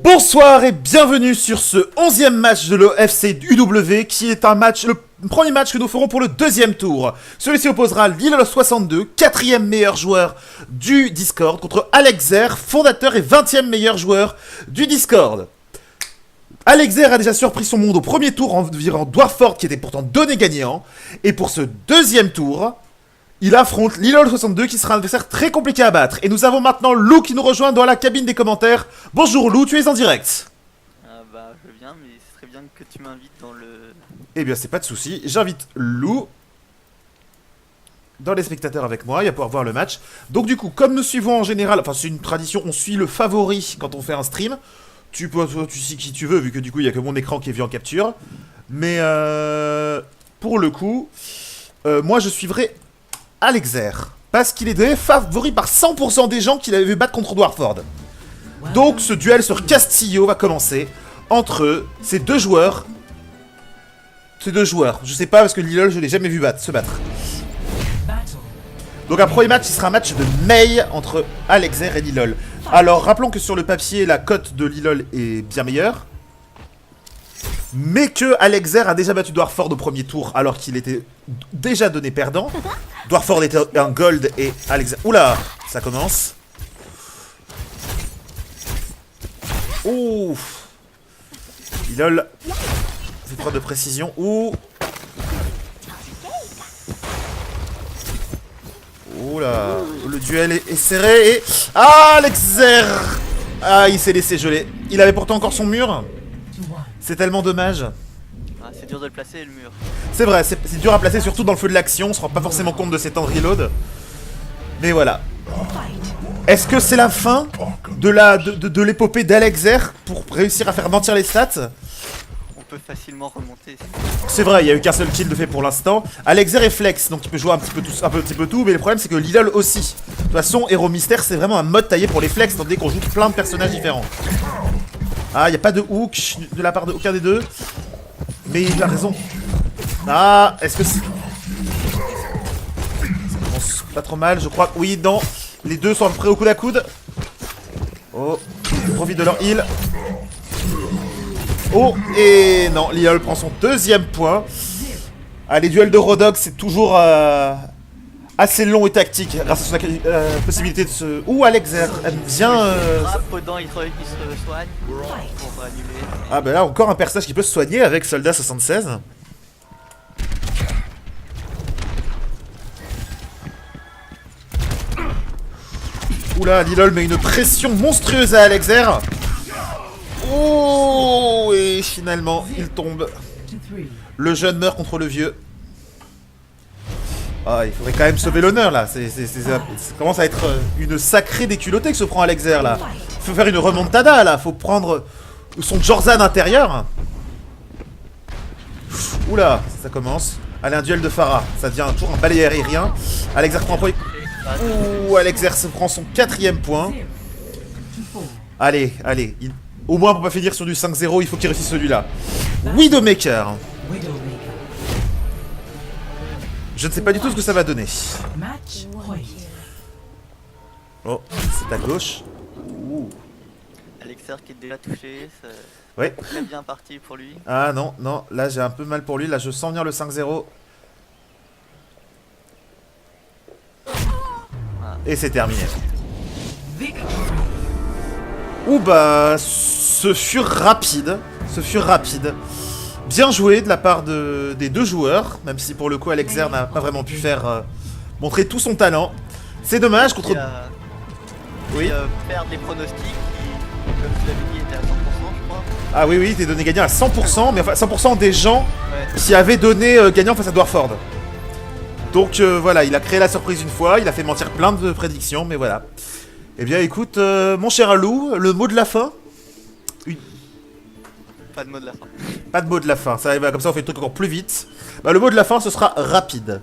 Bonsoir et bienvenue sur ce 11e match de l'OFC UW qui est un match, le premier match que nous ferons pour le deuxième tour. Celui-ci opposera Lilol62, 4e meilleur joueur du Discord, contre Alexer, fondateur et 20e meilleur joueur du Discord. Alexer a déjà surpris son monde au premier tour en virant Dwarford qui était pourtant donné gagnant. Et pour ce deuxième tour, il affronte Lilol62 qui sera un adversaire très compliqué à battre. Et nous avons maintenant Lou qui nous rejoint dans la cabine des commentaires. Bonjour Lou, tu es en direct. Je viens, mais ce serait bien que tu m'invites dans le... Eh bien c'est pas de souci, j'invite Lou dans les spectateurs avec moi, il va pouvoir voir le match. Donc du coup, comme nous suivons en général, enfin c'est une tradition, on suit le favori quand on fait un stream. Tu sais qui tu veux, vu que du coup il n'y a que mon écran qui est vu en capture. Mais pour le coup, moi je suivrai Alexer, parce qu'il est donné favori par 100% des gens qu'il avait vu battre contre Dwarford. Donc ce duel sur Castillo va commencer entre ces deux joueurs. Je sais pas parce que Lilol je l'ai jamais vu se battre. Donc un premier match, ce sera un match de Mei entre Alexer et Lilol. Alors rappelons que sur le papier, la cote de Lilol est bien meilleure. Mais que Alexer a déjà battu Dwarford au premier tour alors qu'il était déjà donné perdant. Dwarford était un gold et Alexer... Oula, ça commence. Ouf. Lilol fait preuve de précision. Ouh. Oula, le duel est serré et... Ah, Alexer. Ah, il s'est laissé geler. Il avait pourtant encore son mur. C'est tellement dommage. Ah, c'est dur de le placer, le mur. C'est vrai, c'est dur à placer, surtout dans le feu de l'action. On se rend pas forcément compte de ces temps de reload. Mais voilà. Est-ce que c'est la fin de l'épopée d'Alexer pour réussir à faire mentir les stats? On peut facilement remonter. C'est vrai, il n'y a eu qu'un seul kill de fait pour l'instant. Alexer est flex, donc il peut jouer un petit peu tout, mais le problème c'est que Lilol aussi. De toute façon, Héros Mystère, c'est vraiment un mode taillé pour les flex, tandis qu'on joue plein de personnages différents. Ah, il n'y a pas de hook de la part de aucun des deux. Mais il a raison. Ah, est-ce que c'est... Ça commence pas trop mal, je crois. Oui, non. Les deux sont à peu près au coude à coude. Oh, ils profitent de leur heal. Oh, et non, Lilol prend son deuxième point. Ah, les duels de Rodog, c'est toujours assez long et tactique, grâce à son possibilité de se... Ouh, Alexer aime bien... Podant, il se soigne pour annuler. Ah bah là, encore un personnage qui peut se soigner avec Soldat 76. Oula, Lilol met une pression monstrueuse à Alexer. Oh, et finalement, il tombe. Le jeune meurt contre le vieux. Ah, il faudrait quand même sauver l'honneur, là. Ça commence à être une sacrée déculottée que se prend Alexer, là. Faut faire une remontada, là. Faut prendre son Jordan intérieur. Oula, ça commence. Allez, un duel de Pharah. Ça devient toujours un balayeur aérien. Alexer prend un point. Ouh, Alexer se prend son 4e point. Allez, allez. Au moins, pour pas finir sur du 5-0, il faut qu'il réussisse celui-là. Widowmaker. Je ne sais pas du tout ce que ça va donner. Oh, c'est à gauche. Ouh. Alexer qui est déjà touché, c'est Ouais. très bien parti pour lui. Ah non, non, là j'ai un peu mal pour lui. Là je sens venir le 5-0. Et c'est terminé. Ouh bah, ce fut rapide. Bien joué de la part des deux joueurs, même si pour le coup Alexer n'a pas vraiment pu faire montrer tout son talent. C'est dommage contre... Oui. Perdre les pronostics qui, comme tu l'avais dit, étaient à 100%, je crois. Ah oui, oui, t'es donné gagnant à 100%, mais enfin 100% des gens Ouais. qui avaient donné gagnant face à Dwarford. Donc voilà, il a créé la surprise une fois, il a fait mentir plein de prédictions, mais voilà. Eh bien écoute, mon cher Alou, le mot de la fin? Pas de mot de la fin. Pas de mot de la fin, ça va, comme ça on fait le truc encore plus vite. Bah, le mot de la fin ce sera rapide.